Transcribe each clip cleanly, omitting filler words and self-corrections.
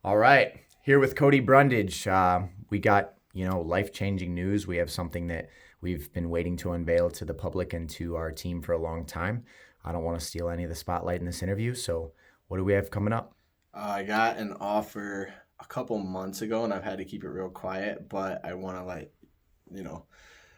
All right, here with Cody Brundage. We got life-changing news. We have something that we've been waiting to unveil to the public and to our team for a long time. I don't want to steal any of the spotlight in this interview. So, what do we have coming up? I got an offer a couple months ago, and I've had to keep it real quiet. But I want to you know,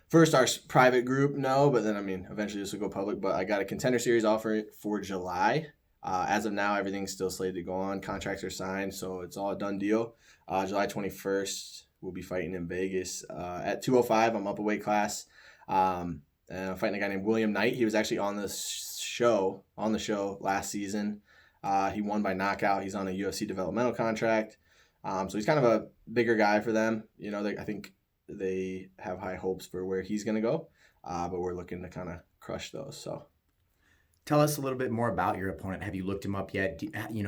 first our private group know, but then eventually this will go public. But I got a contender series offer for July. As of now, everything's still slated to go on. Contracts are signed, so it's all a done deal. July 21st, we'll be fighting in Vegas at 205. I'm up a weight class, and I'm fighting a guy named William Knight. He was actually on the show last season. He won by knockout. He's on a UFC developmental contract. So he's kind of a bigger guy for them. I think they have high hopes for where he's going to go, but we're looking to kind of crush those. So, Tell us a little bit more about your opponent. Have you looked him up yet?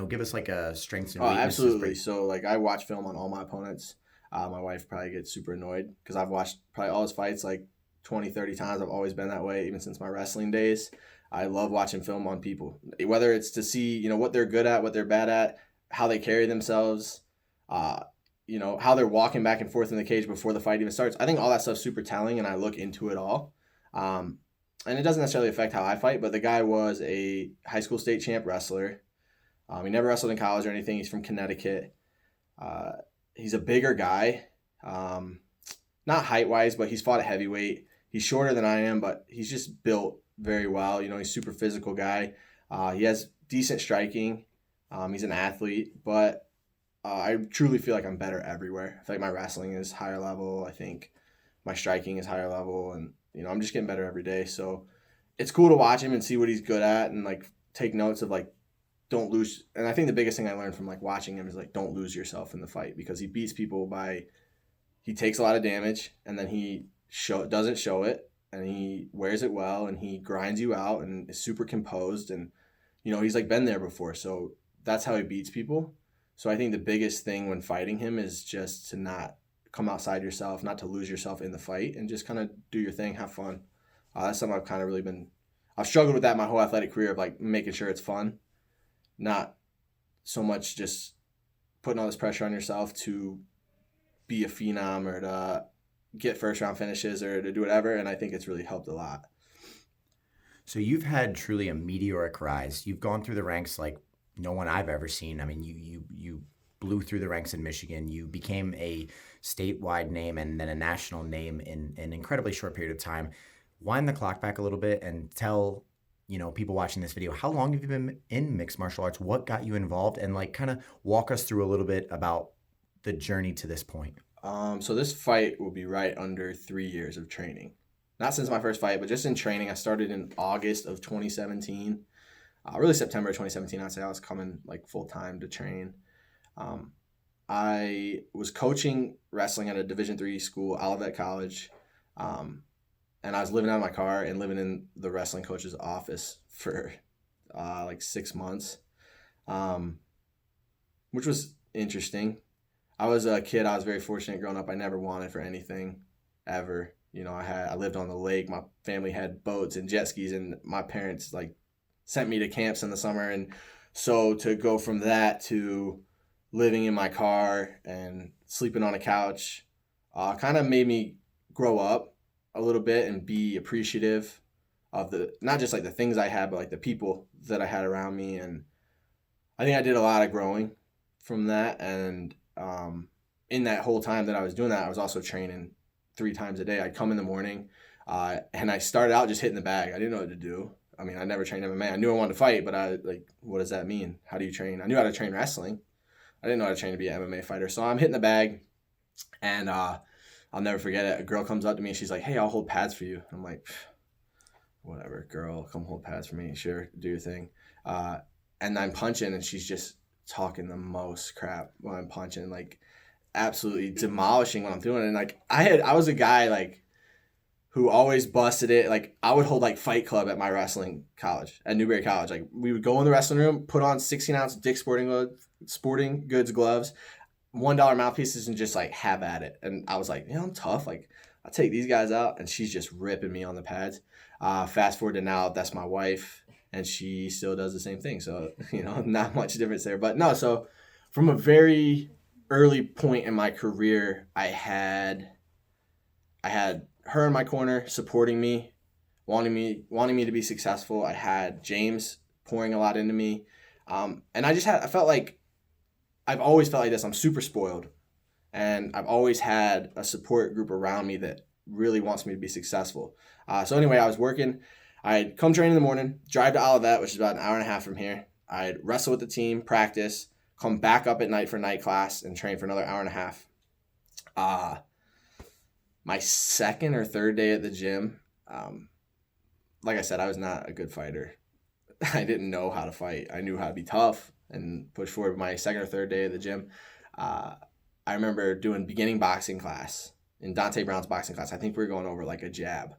Give us like a strengths and oh, weaknesses. absolutely. So, I watch film on all my opponents. My wife probably gets super annoyed because I've watched probably all his fights like 20, 30 times. I've always been that way, even since my wrestling days. I love watching film on people, whether it's to see, what they're good at, what they're bad at, how they carry themselves, uh, how they're walking back and forth in the cage before the fight even starts. I think all that stuff's super telling, and I look into it all. Um, and it doesn't necessarily affect how I fight, but the guy was a high school state champ wrestler. He never wrestled in college or anything. He's from Connecticut. Uh, he's a bigger guy, um, not height wise, but he's fought at heavyweight. He's shorter than I am, but he's just built very well. He's a super physical guy. He has decent striking. He's an athlete, but I truly feel like I'm better everywhere. I feel like my wrestling is higher level. I think my striking is higher level, and I'm just getting better every day. So it's cool to watch him and see what he's good at, and take notes of don't lose. And I think the biggest thing I learned from watching him is don't lose yourself in the fight, because he beats people by he takes a lot of damage, and then he doesn't show it, and he wears it well, and he grinds you out and is super composed, and he's been there before, so that's how he beats people. So I think the biggest thing when fighting him is just to not come outside yourself, not to lose yourself in the fight, and just kind of do your thing, have fun. That's something I've kind of really been. I've struggled with that my whole athletic career, of making sure it's fun, not so much just putting all this pressure on yourself to be a phenom or to get first round finishes or to do whatever. And I think it's really helped a lot. So you've had truly a meteoric rise. You've gone through the ranks like no one I've ever seen. I mean, you blew through the ranks in Michigan. You became a statewide name and then a national name in an incredibly short period of time. Wind the clock back a little bit and tell people watching this video, how long have you been in mixed martial arts? What got you involved? And kind of walk us through a little bit about the journey to this point. So this fight will be right under 3 years of training. Not since my first fight, but just in training. I started in August of 2017. Really September of 2017, I'd say I was coming full time to train. Um, I was coaching wrestling at a Division III school, Olivet College. And I was living out of my car and living in the wrestling coach's office for 6 months, which was interesting. I was a kid. I was very fortunate growing up. I never wanted for anything ever. I lived on the lake. My family had boats and jet skis, and my parents sent me to camps in the summer. And so to go from that to living in my car and sleeping on a couch kind of made me grow up a little bit and be appreciative of the not just the things I had, but the people that I had around me. And I think I did a lot of growing from that. And in that whole time that I was doing that, I was also training 3 times a day. I'd come in the morning, and I started out just hitting the bag. I didn't know what to do. I mean, I never trained MMA. I knew I wanted to fight, but what does that mean? How do you train? I knew how to train wrestling. I didn't know how to train to be an MMA fighter. So I'm hitting the bag, and I'll never forget it. A girl comes up to me and she's like, "Hey, I'll hold pads for you." I'm like, "Whatever, girl, come hold pads for me. Sure, do your thing." And I'm punching, and she's just talking the most crap when I'm punching, absolutely demolishing what I'm doing. And I was a guy who always busted it. I would hold Fight Club at my wrestling college at Newberry College. We would go in the wrestling room, put on 16-ounce Dick's Sporting Goods gloves, $1 mouthpieces, and just have at it. And I was I'm tough. I'll take these guys out. And she's just ripping me on the pads. Fast forward to now, that's my wife, and she still does the same thing. So, not much difference there. But no, so from a very early point in my career, I had her in my corner supporting me, wanting me to be successful. I had James pouring a lot into me. And I felt like I've always felt like this. I'm super spoiled. And I've always had a support group around me that really wants me to be successful. So anyway, I was working. I'd come train in the morning, drive to Olivet, which is about an hour and a half from here. I'd wrestle with the team, practice, come back up at night for night class, and train for another hour and a half. My second or third day at the gym, like I said, I was not a good fighter. I didn't know how to fight. I knew how to be tough and push forward. My second or third day at the gym, I remember doing beginning boxing class in Dante Brown's boxing class. I think we were going over like a jab.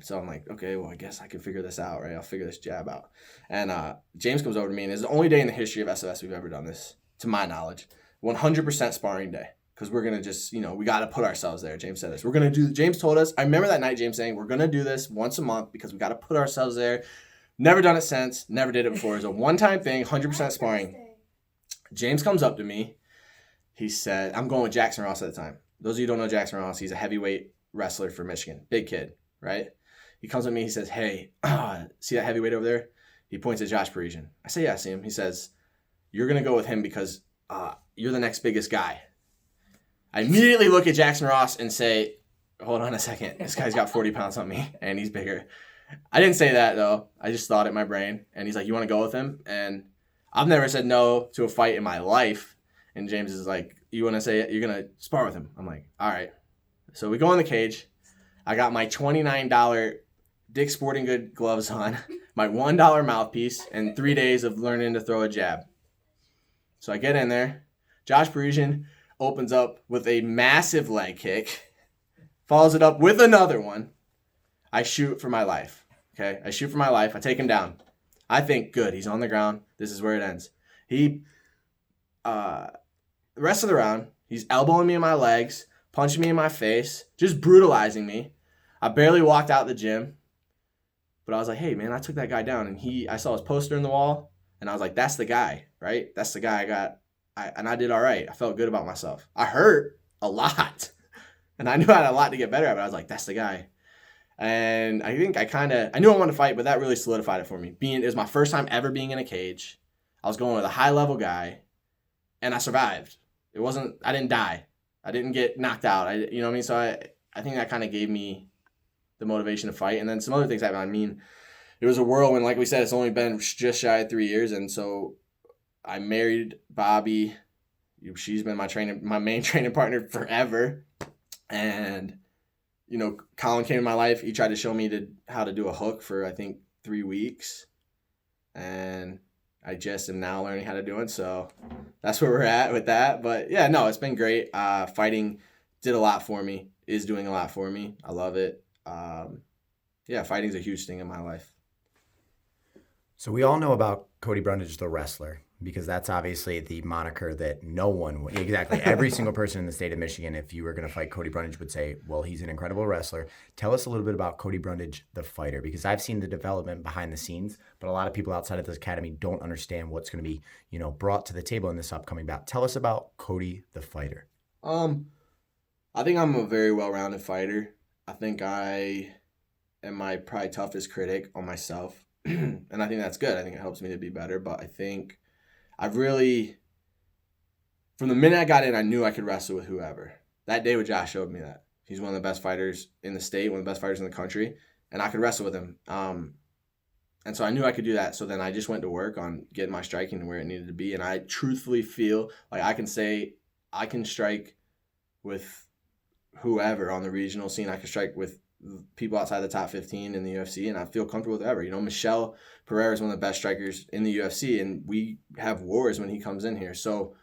So I'm like, okay, well, I guess I can figure this out, right? I'll figure this jab out. And James comes over to me, and it's the only day in the history of SOS we've ever done this, to my knowledge. 100% sparring day, because we're going to just, we got to put ourselves there. James said this. James told us, I remember that night James saying, we're going to do this once a month because we got to put ourselves there. Never done it since, never did it before. It was a one-time thing, 100% sparring. James comes up to me. He said, I'm going with Jackson Ross at the time. Those of you who don't know Jackson Ross, he's a heavyweight wrestler for Michigan. Big kid, right? He comes at me. He says, hey, see that heavyweight over there? He points at Josh Parisian. I say, yeah, I see him. He says, you're going to go with him because you're the next biggest guy. I immediately look at Jackson Ross and say, hold on a second. This guy's got 40 pounds on me, and he's bigger. I didn't say that, though. I just thought it in my brain. And he's like, you want to go with him? And I've never said no to a fight in my life. And James is like, you want to say it? You're going to spar with him? I'm like, all right. So we go in the cage. I got my $29 Dick's Sporting Good gloves on, my $1 mouthpiece, and 3 days of learning to throw a jab. So I get in there. Josh Parisian opens up with a massive leg kick, follows it up with another one. I shoot for my life. Okay? I shoot for my life. I take him down. I think, good, he's on the ground. This is where it ends. The rest of the round, he's elbowing me in my legs, punching me in my face, just brutalizing me. I barely walked out the gym, but I was like, hey, man, I took that guy down. And I saw his poster in the wall, and I was like, that's the guy, right? That's the guy I got. And I did all right. I felt good about myself. I hurt a lot, and I knew I had a lot to get better at, but I was like, that's the guy. And I think I knew I wanted to fight, but that really solidified it for me. It was my first time ever being in a cage. I was going with a high-level guy, and I survived. I didn't die. I didn't get knocked out. You know what I mean? So I think that kind of gave me the motivation to fight. And then some other things happened. I mean, it was a whirlwind. Like we said, it's only been just shy of 3 years. And so I married Bobby. She's been my main training partner forever. And, Colin came in my life. He tried to show me how to do a hook for, I think, 3 weeks. And I just am now learning how to do it. So that's where we're at with that. But yeah, no, it's been great. Fighting did a lot for me, is doing a lot for me. I love it. Fighting's a huge thing in my life. So we all know about Cody Brundage, the wrestler, because that's obviously the moniker that every single person in the state of Michigan, if you were going to fight Cody Brundage, would say, well, he's an incredible wrestler. Tell us a little bit about Cody Brundage, the fighter, because I've seen the development behind the scenes, but a lot of people outside of this academy don't understand what's going to be, brought to the table in this upcoming bout. Tell us about Cody, the fighter. I think I'm a very well-rounded fighter. I think I am my probably toughest critic on myself. And I think that's good. I think it helps me to be better. But I think I've really, from the minute I got in, I knew I could wrestle with whoever. That day with Josh showed me that. He's one of the best fighters in the state, one of the best fighters in the country, and I could wrestle with him. And so I knew I could do that. So then I just went to work on getting my striking to where it needed to be. And I truthfully feel like I can say I can strike with whoever on the regional scene. I can strike with people outside the top 15 in the UFC, and I feel comfortable with whoever. Michelle Pereira is one of the best strikers in the UFC, and we have wars when he comes in here. So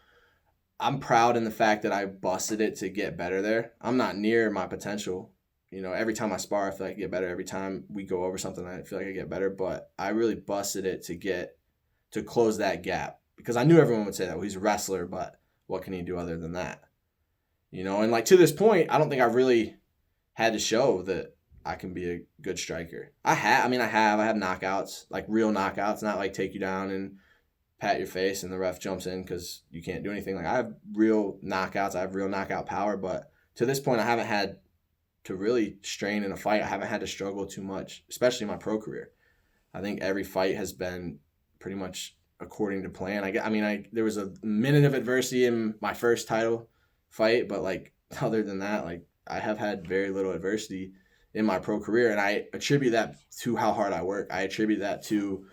I'm proud in the fact that I busted it to get better there. I'm not near my potential. Every time I spar, I feel like I get better. Every time we go over something, I feel like I get better. But I really busted it to close that gap, because I knew everyone would say that. Well, he's a wrestler, but what can he do other than that? And like to this point, I don't think I've really had to show that I can be a good striker. I have knockouts, like real knockouts, not like take you down and pat your face and the ref jumps in because you can't do anything. Like, I have real knockouts. I have real knockout power. But to this point, I haven't had to really strain in a fight. I haven't had to struggle too much, especially in my pro career. I think every fight has been pretty much according to plan. There was a minute of adversity in my first title fight, but like other than that, like I have had very little adversity in my pro career, and I attribute that to how hard I work. I attribute that to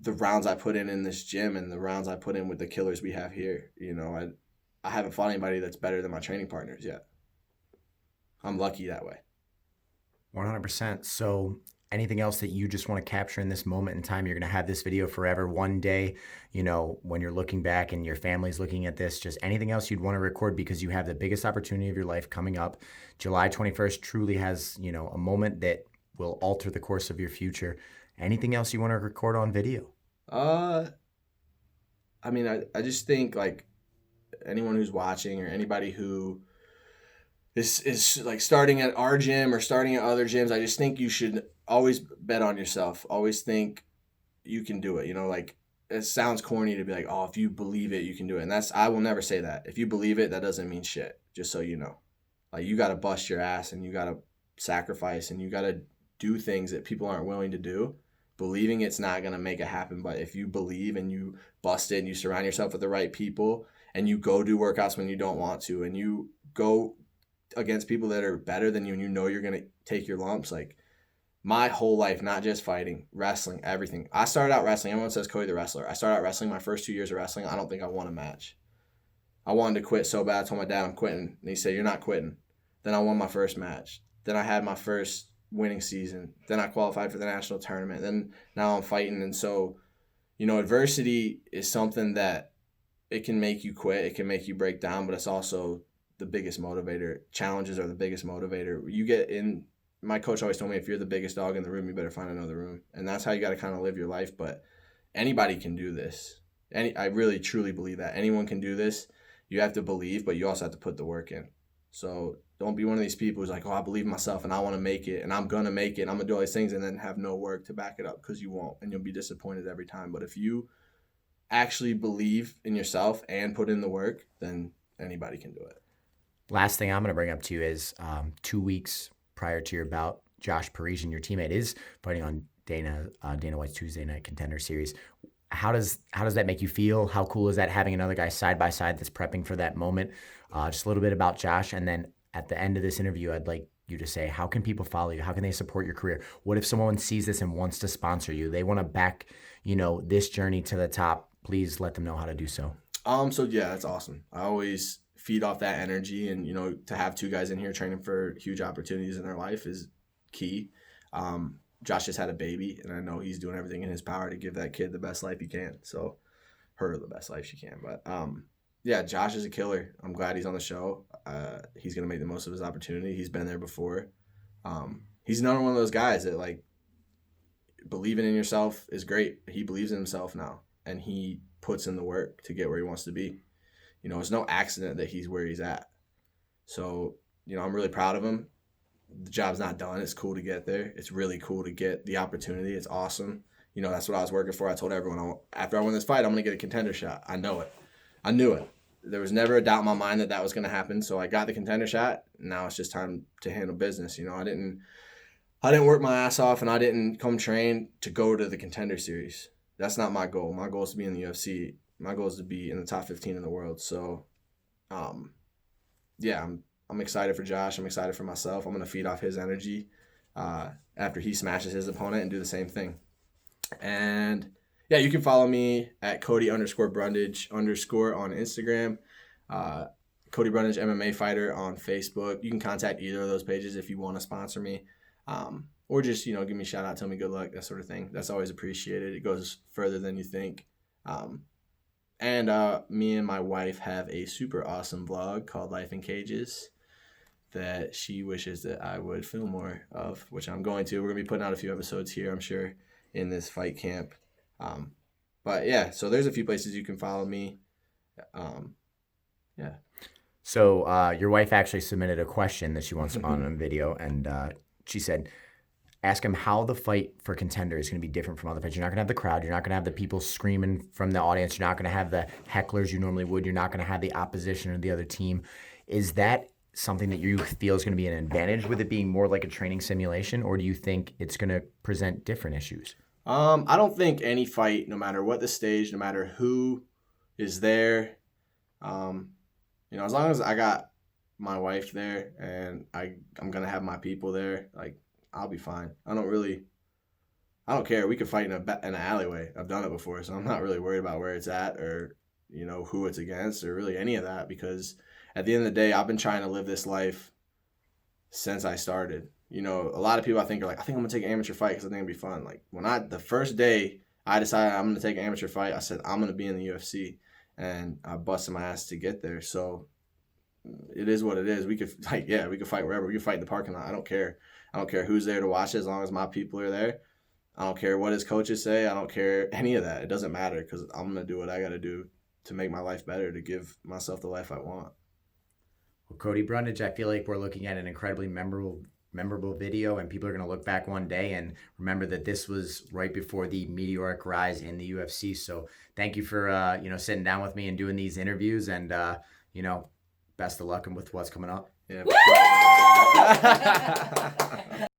the rounds I put in this gym and the rounds I put in with the killers we have here. You know, I haven't fought anybody that's better than my training partners yet. I'm lucky that way. 100%. So anything else that you just want to capture in this moment in time? You're going to have this video forever. One day, you know, when you're looking back and your family's looking at this, just anything else you'd want to record, because you have the biggest opportunity of your life coming up. July 21st truly has, you know, a moment that will alter the course of your future. Anything else you want to record on video? I just think, like, anyone who's watching or anybody who is like starting at our gym or starting at other gyms, I just think you should always bet on yourself. Always think you can do it. You know, like, it sounds corny to be like, oh, if you believe it, you can do it. And I will never say that. If you believe it, that doesn't mean shit, just so you know. Like, you got to bust your ass and you got to sacrifice and you got to do things that people aren't willing to do. Believing it's not going to make it happen. But if you believe and you bust it and you surround yourself with the right people and you go do workouts when you don't want to and you go against people that are better than you and you know you're going to take your lumps, like, my whole life, not just fighting, wrestling, everything. I started out wrestling. Everyone says Cody the wrestler. I started out wrestling my first 2 years of wrestling. I don't think I won a match. I wanted to quit so bad. I told my dad I'm quitting. And he said, you're not quitting. Then I won my first match. Then I had my first winning season. Then I qualified for the national tournament. Then now I'm fighting. And so, you know, adversity is something that it can make you quit. It can make you break down, but it's also the biggest motivator. Challenges are the biggest motivator. You get in. My coach always told me, if you're the biggest dog in the room, you better find another room. And that's how you got to kind of live your life. But anybody can do this. I really, truly believe that. Anyone can do this. You have to believe, but you also have to put the work in. So don't be one of these people who's like, oh, I believe in myself and I want to make it and I'm going to make it and I'm going to do all these things and then have no work to back it up, because you won't, and you'll be disappointed every time. But if you actually believe in yourself and put in the work, then anybody can do it. Last thing I'm going to bring up to you is 2 weeks prior to your bout, Josh Parisian, your teammate, is fighting on Dana White's Tuesday Night Contender Series. How does that make you feel? How cool is that, having another guy side by side that's prepping for that moment? Just a little bit about Josh, and then at the end of this interview, I'd like you to say, how can people follow you? How can they support your career? What if someone sees this and wants to sponsor you? They want to back, you know, this journey to the top. Please let them know how to do so. So yeah, that's awesome. I always feed off that energy, and, you know, to have two guys in here training for huge opportunities in their life is key. Josh just had a baby, and I know he's doing everything in his power to give that kid the best life he can. So, her the best life she can. But yeah, Josh is a killer. I'm glad he's on the show. He's gonna make the most of his opportunity. He's been there before. He's another one of those guys that, like, believing in yourself is great. He believes in himself now, and he puts in the work to get where he wants to be. You know, it's no accident that he's where he's at. So, you know, I'm really proud of him. The job's not done. It's cool to get there. It's really cool to get the opportunity. It's awesome. You know, that's what I was working for. I told everyone, after I win this fight, I'm going to get a contender shot. I know it. I knew it. There was never a doubt in my mind that was going to happen. So I got the contender shot. Now it's just time to handle business. You know, I didn't work my ass off, and I didn't come train to go to the contender series. That's not my goal. My goal is to be in the UFC. My goal is to be in the top 15 in the world. So, yeah, I'm excited for Josh. I'm excited for myself. I'm going to feed off his energy after he smashes his opponent and do the same thing. And, yeah, you can follow me at Cody_Brundage_ on Instagram. Cody Brundage MMA Fighter on Facebook. You can contact either of those pages if you want to sponsor me. Or just, you know, give me a shout out, tell me good luck, that sort of thing. That's always appreciated. It goes further than you think. And me and my wife have a super awesome vlog called Life in Cages that she wishes that I would film more of, which I'm going to. We're going to be putting out a few episodes here, I'm sure, in this fight camp. But yeah, so there's a few places you can follow me. Yeah. So your wife actually submitted a question that she wants on video, and she said, ask him how the fight for Contender is going to be different from other fights. You're not going to have the crowd. You're not going to have the people screaming from the audience. You're not going to have the hecklers you normally would. You're not going to have the opposition or the other team. Is that something that you feel is going to be an advantage with it being more like a training simulation, or do you think it's going to present different issues? I don't think any fight, no matter what the stage, no matter who is there, as long as I got my wife there and I'm gonna have my people there, like I'll be fine. I don't care. We could fight in an alleyway. I've done it before, so I'm not really worried about where it's at or who it's against or really any of that, because at the end of the day, I've been trying to live this life since I started. A lot of people I think are like, I think I'm gonna take an amateur fight because I think it'll be fun. Like the first day I decided I'm gonna take an amateur fight, I said I'm gonna be in the UFC, and I busted my ass to get there. So it is what it is. We could fight wherever. We could fight in the parking lot. I don't care. I don't care who's there to watch it as long as my people are there. I don't care what his coaches say. I don't care any of that. It doesn't matter because I'm gonna do what I gotta do to make my life better, to give myself the life I want. Well, Cody Brundage, I feel like we're looking at an incredibly memorable video, and people are going to look back one day and remember that this was right before the meteoric rise in the UFC. So thank you for sitting down with me and doing these interviews, and best of luck with what's coming up. Yeah.